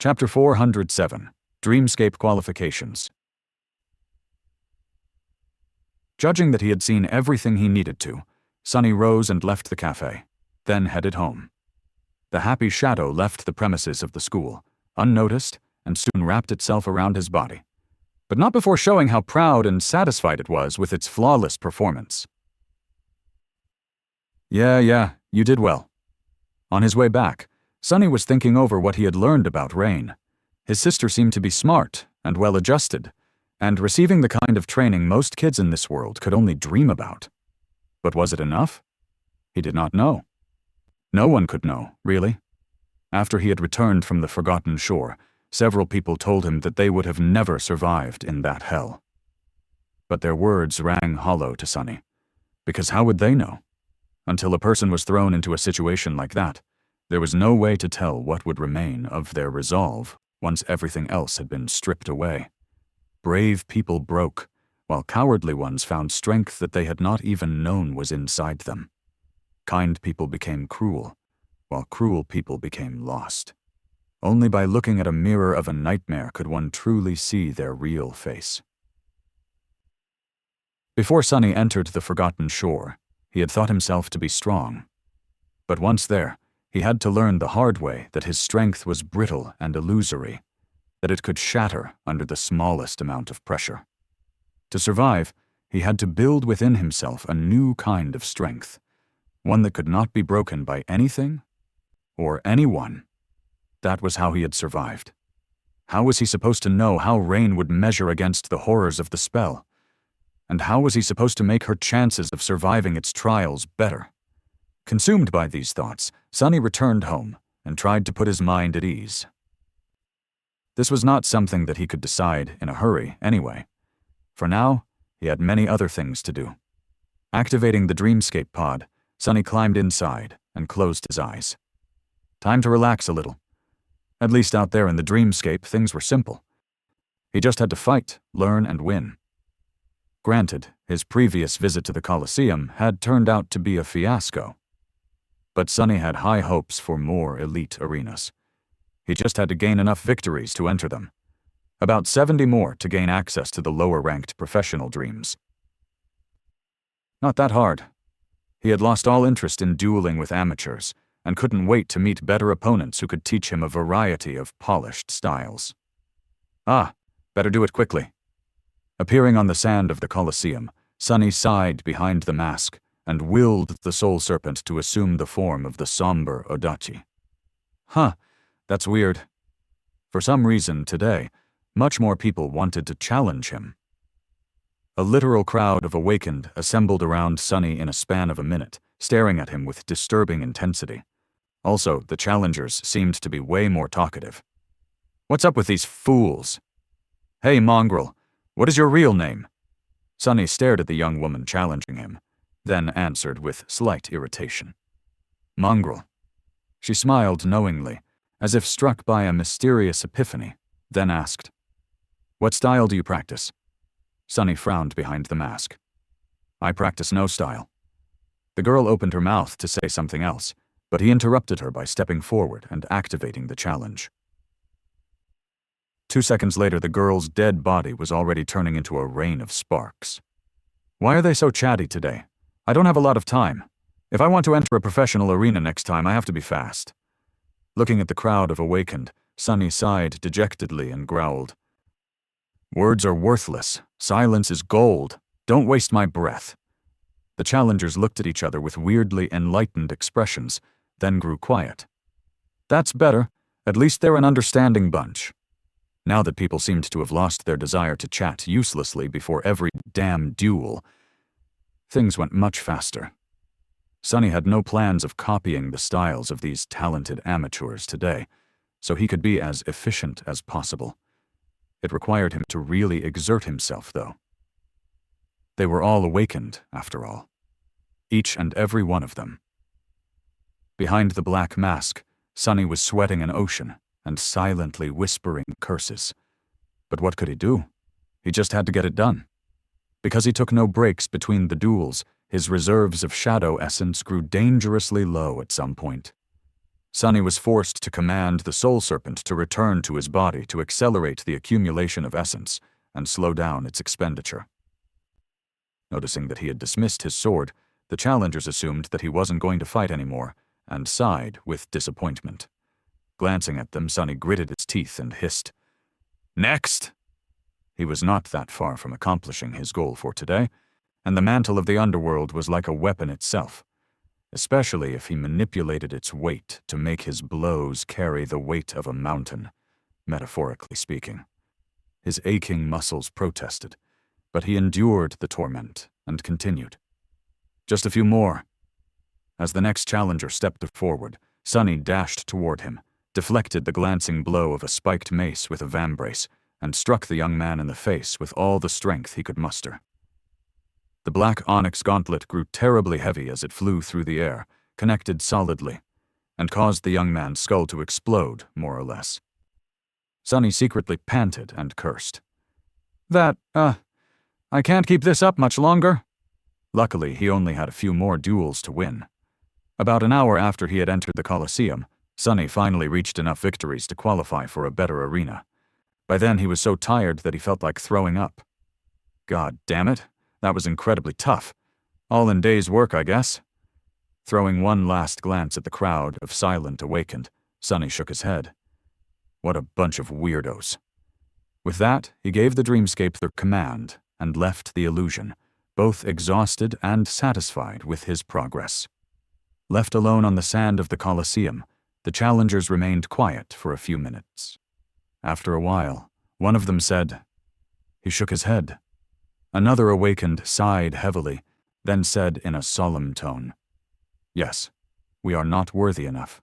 Chapter 407, Dreamscape Qualifications. Judging that he had seen everything he needed to, Sunny rose and left the cafe, then headed home. The happy shadow left the premises of the school, unnoticed, and soon wrapped itself around his body, but not before showing how proud and satisfied it was with its flawless performance. Yeah, you did well. On his way back, Sunny was thinking over what he had learned about Rain. His sister seemed to be smart and well-adjusted, and receiving the kind of training most kids in this world could only dream about. But was it enough? He did not know. No one could know, really. After he had returned from the forgotten shore, several people told him that they would have never survived in that hell. But their words rang hollow to Sunny, because how would they know? Until a person was thrown into a situation like that, there was no way to tell what would remain of their resolve once everything else had been stripped away. Brave people broke, while cowardly ones found strength that they had not even known was inside them. Kind people became cruel, while cruel people became lost. Only by looking at a mirror of a nightmare could one truly see their real face. Before Sunny entered the forgotten shore, he had thought himself to be strong. But once there, he had to learn the hard way that his strength was brittle and illusory, that it could shatter under the smallest amount of pressure. To survive, he had to build within himself a new kind of strength, one that could not be broken by anything or anyone. That was how he had survived. How was he supposed to know how Rain would measure against the horrors of the spell? And how was he supposed to make her chances of surviving its trials better? Consumed by these thoughts, Sunny returned home and tried to put his mind at ease. This was not something that he could decide in a hurry, anyway. For now, he had many other things to do. Activating the Dreamscape pod, Sunny climbed inside and closed his eyes. Time to relax a little. At least out there in the Dreamscape, things were simple. He just had to fight, learn, and win. Granted, his previous visit to the Colosseum had turned out to be a fiasco. But Sunny had high hopes for more elite arenas. He just had to gain enough victories to enter them. About 70 more to gain access to the lower-ranked professional dreams. Not that hard. He had lost all interest in dueling with amateurs, and couldn't wait to meet better opponents who could teach him a variety of polished styles. Better do it quickly. Appearing on the sand of the Colosseum, Sunny sighed behind the mask and willed the soul serpent to assume the form of the somber Odachi. That's weird. For some reason, today, much more people wanted to challenge him. A literal crowd of awakened assembled around Sunny in a span of a minute, staring at him with disturbing intensity. Also, the challengers seemed to be way more talkative. What's up with these fools? Hey, mongrel, what is your real name? Sunny stared at the young woman challenging him, then answered with slight irritation. Mongrel. She smiled knowingly, as if struck by a mysterious epiphany, then asked, What style do you practice? Sunny frowned behind the mask. I practice no style. The girl opened her mouth to say something else, but he interrupted her by stepping forward and activating the challenge. 2 seconds later, the girl's dead body was already turning into a rain of sparks. Why are they so chatty today? I don't have a lot of time. If I want to enter a professional arena next time, I have to be fast. Looking at the crowd of awakened, Sunny sighed dejectedly and growled. Words are worthless. Silence is gold. Don't waste my breath. The challengers looked at each other with weirdly enlightened expressions, then grew quiet. That's better. At least they're an understanding bunch. Now that people seemed to have lost their desire to chat uselessly before every damn duel, things went much faster. Sunny had no plans of copying the styles of these talented amateurs today, so he could be as efficient as possible. It required him to really exert himself, though. They were all awakened, after all. Each and every one of them. Behind the black mask, Sunny was sweating an ocean and silently whispering curses. But what could he do? He just had to get it done. Because he took no breaks between the duels, his reserves of shadow essence grew dangerously low at some point. Sonny was forced to command the soul serpent to return to his body to accelerate the accumulation of essence and slow down its expenditure. Noticing that he had dismissed his sword, the challengers assumed that he wasn't going to fight anymore and sighed with disappointment. Glancing at them, Sonny gritted his teeth and hissed, "Next!" He was not that far from accomplishing his goal for today, and the mantle of the underworld was like a weapon itself, especially if he manipulated its weight to make his blows carry the weight of a mountain, metaphorically speaking. His aching muscles protested, but he endured the torment and continued. Just a few more. As the next challenger stepped forward, Sonny dashed toward him, deflected the glancing blow of a spiked mace with a vambrace, and struck the young man in the face with all the strength he could muster. The black onyx gauntlet grew terribly heavy as it flew through the air, connected solidly, and caused the young man's skull to explode, more or less. Sonny secretly panted and cursed. I can't keep this up much longer." Luckily, he only had a few more duels to win. About an hour after he had entered the Colosseum, Sonny finally reached enough victories to qualify for a better arena. By then, he was so tired that he felt like throwing up. God damn it, that was incredibly tough. All in days' work, I guess. Throwing one last glance at the crowd of silent awakened, Sonny shook his head. What a bunch of weirdos. With that, he gave the Dreamscape their command and left the illusion, both exhausted and satisfied with his progress. Left alone on the sand of the Colosseum, the challengers remained quiet for a few minutes. After a while, one of them said, he shook his head. Another awakened sighed heavily, then said in a solemn tone, "Yes, we are not worthy enough."